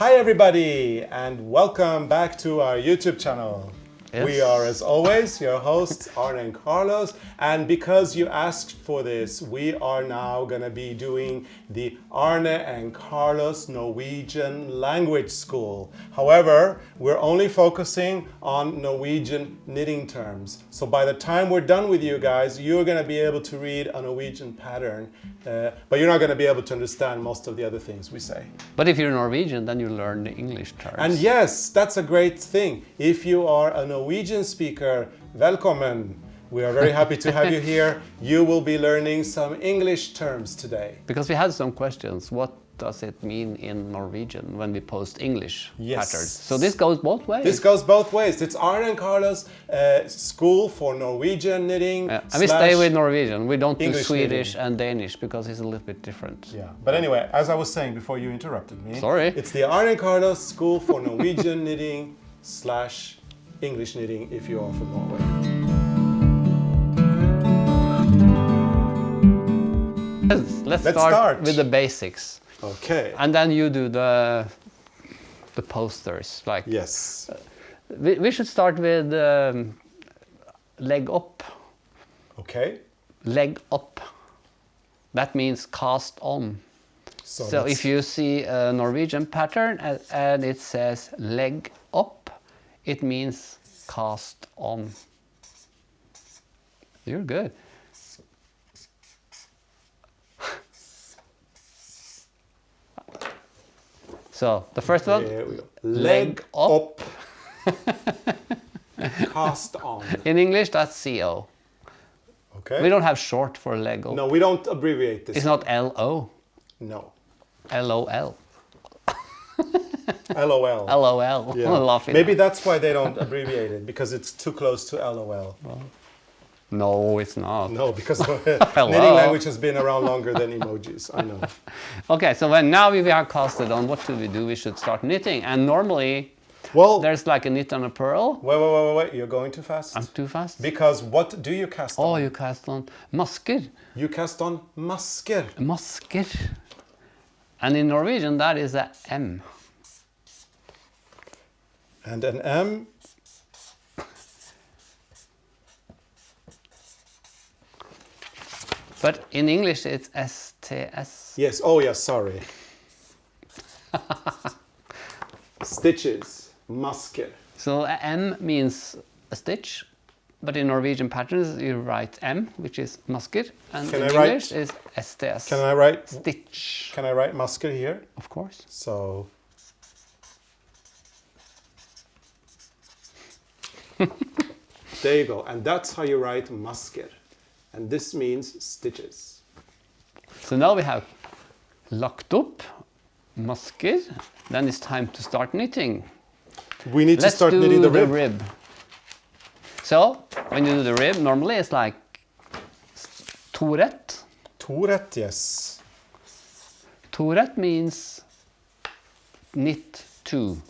Hi everybody and welcome back to our YouTube channel. Yes. We are, as always, your hosts Arne and Carlos, and because you asked for this, we are now going to be doing the Arne and Carlos Norwegian Language School. However, we're only focusing on Norwegian knitting terms. So by the time we're done with you guys, you're going to be able to read a Norwegian pattern, but you're not going to be able to understand most of the other things we say. But if you're Norwegian, then you learn the English terms. And yes, that's a great thing. If you are a Norwegian speaker, velkommen. We are very happy to have you here. You will be learning some English terms today. Because we had some questions. What does it mean in Norwegian when we post English patterns? So this goes both ways. This goes both ways. It's Arne and Carlos School for Norwegian knitting. And we stay with Norwegian. We don't do English Swedish knitting. and Danish because it's a little bit different. Yeah, but anyway, as I was saying before you interrupted me. Sorry. It's the Arne and Carlos School for Norwegian knitting / English knitting if you are from Norway. Let's start with the basics. Okay. And then you do the posters. Like Yes. we should start with leg up. Okay. Leg up. That means cast on. So if you see a Norwegian pattern and it says leg up, it means cast on. You're good. So the first one, There we go. leg up. Cast on. In English, that's CO. Okay. We don't have short for leg up. No, we don't abbreviate this. It's not LO. No. LOL. LOL. LOL. Yeah. Laughing. Maybe that's why they don't abbreviate it, because it's too close to LOL. No, it's not. No, because knitting language has been around longer than emojis. I know. Okay, so when now we are casted on, what should we do? We should start knitting. And normally, Well, there's like a knit and a purl. wait. You're going too fast. I'm too fast. Because what do you cast on? Oh, you cast on masker. You cast on masker. Masker. And in Norwegian, that is a M. And an M. But in English, it's STS. Yes. Oh, yes. Sorry. Stitches. Masker. So a M means a stitch. But in Norwegian patterns, you write M, which is masker. And Can in I write- English, is STS. Can I write? Stitch. Can I write masker here? Of course. So. There you go. And that's how you write masker. And this means stitches. So now we have lagt up, masker. Then it's time to start knitting. We need to Let's start do knitting the the rib. rib. So when you do the rib, normally it's like toret. Toret, yes. Toret means knit two.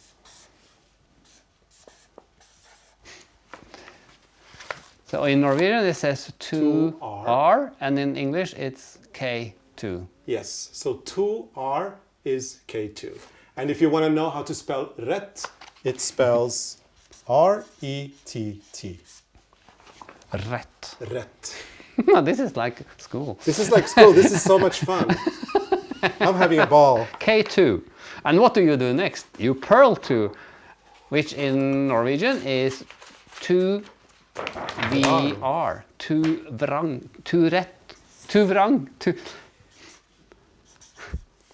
So in Norwegian it says 2R, and in English it's K2. Yes. So 2R is K2. And if you want to know how to spell ret, it spells R-E-T-T. Ret. Ret. This is like school. This is like school. This is so much fun. I'm having a ball. K2. And what do you do next? You purl 2, which in Norwegian is 2 VR, 2 vrang, 2 ret, 2 vrang, 2.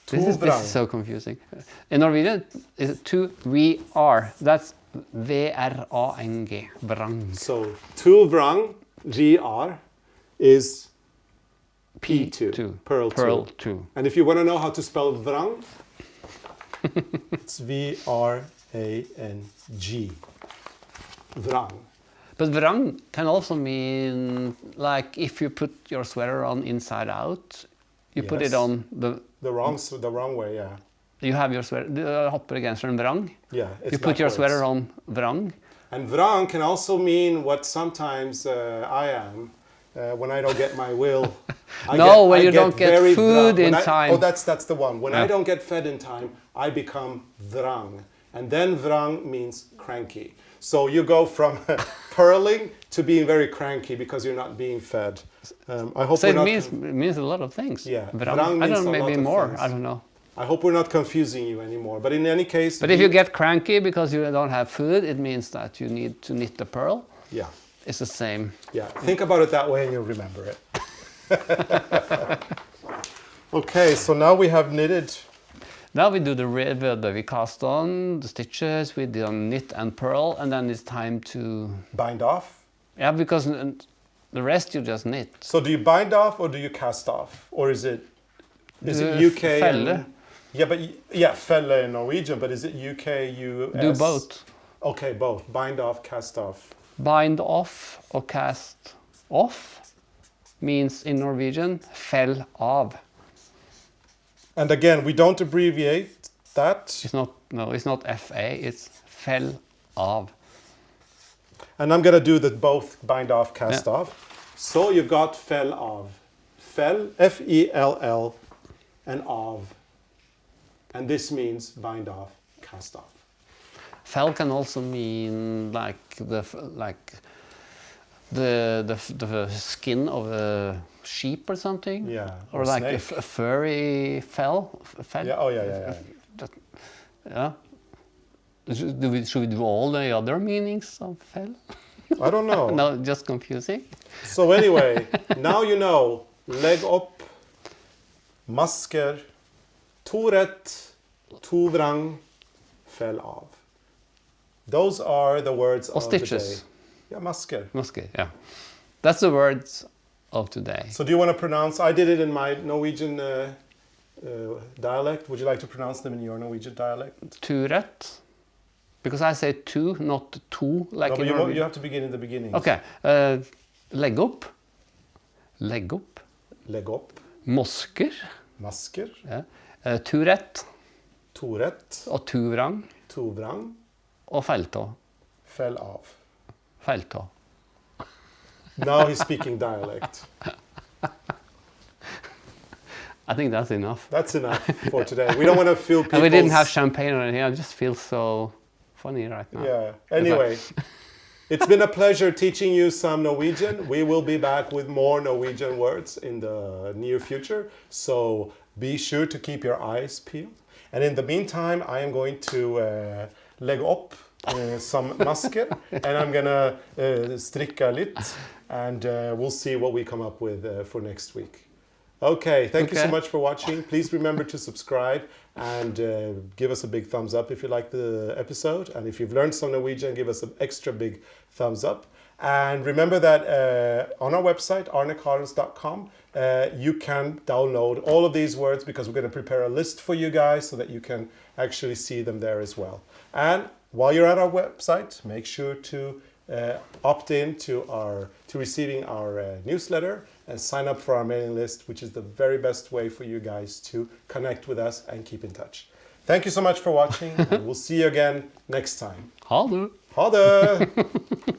This is so confusing. In Norwegian, it's 2 VR. That's V-R-A-N-G, vrang. So 2 vrang, G-R, is P2. Purl 2. And if you want to know how to spell vrang, it's V-R-A-N-G. Vrang. But vrang can also mean, like, if you put your sweater on inside out, you put it Yes. on the wrong way, yeah. You have your sweater, hoppergenseren vrang. Yeah, it's You put your backwards. sweater on vrang. And vrang can also mean what sometimes I am. when I don't get my will. When you don't get food in time. Oh, that's the one. When I don't get fed in time, I become vrang. And then vrang means cranky. So you go from purling to being very cranky because you're not being fed. I hope so it means a lot of things. Yeah. Vrang I don't know, maybe more. I don't know. I hope we're not confusing you anymore. But in any case... But if you get cranky because you don't have food, it means that you need to knit the pearl. Yeah. It's the same. Yeah, think about it that way and you'll remember it. Okay, so now we have knitted. Now we do the ribbon, we cast on the stitches, we do knit and purl, and then it's time to... Bind off? Yeah, because the rest you just knit. So do you bind off or do you cast off? Or is it UK? Felle. Felle in Norwegian, but is it UK, US? Do both. Okay, both. Bind off, cast off. Bind off or cast off means in Norwegian fell av. And again, we don't abbreviate that. It's not FA, it's fell av. And I'm going to do the both bind off, cast off. So you've got fell av. Fell, F-E-L-L, and av. And this means bind off, cast off. Fell can also mean like the skin of a sheep or something. Yeah. Or like a furry fell. Yeah. Oh yeah. Yeah. Should we do all the other meanings of fell? I don't know. No, just confusing. So anyway, now you know. Legg opp, masker, to rett, to vrang, fell av. Those are the words of stitches. today. Yeah, masker. Masker, yeah. That's the words of today. So do you want to pronounce? I did it in my Norwegian dialect. Would you like to pronounce them in your Norwegian dialect? To rett. Because I say to, not to, like no, in but you have to begin in the beginning. Okay. Legg opp. Legg opp. Legg opp. Masker. Masker. Ja. To rett. To rett. Og to vrang. To vrang. Og feiltå. Fell av. Feiltå. Now he's speaking dialect. I think that's enough. That's enough for today. We don't want to feel people. And we didn't have champagne on here. I just feel so funny right now. Yeah. Anyway, it's been a pleasure teaching you some Norwegian. We will be back with more Norwegian words in the near future. So be sure to keep your eyes peeled. And in the meantime, I am going to legg opp some masker. And I'm going to stricka litt. And we'll see what we come up with for next week. Okay, thank you so much for watching. Please remember to subscribe and give us a big thumbs up if you like the episode. And if you've learned some Norwegian, give us an extra big thumbs up. And remember that on our website, arnecarlos.com, you can download all of these words because we're going to prepare a list for you guys so that you can actually see them there as well. And while you're at our website, make sure to opt in to receiving our newsletter and sign up for our mailing list, which is the very best way for you guys to connect with us and keep in touch. Thank you so much for watching, and we'll see you again next time. Ha det! Ha det!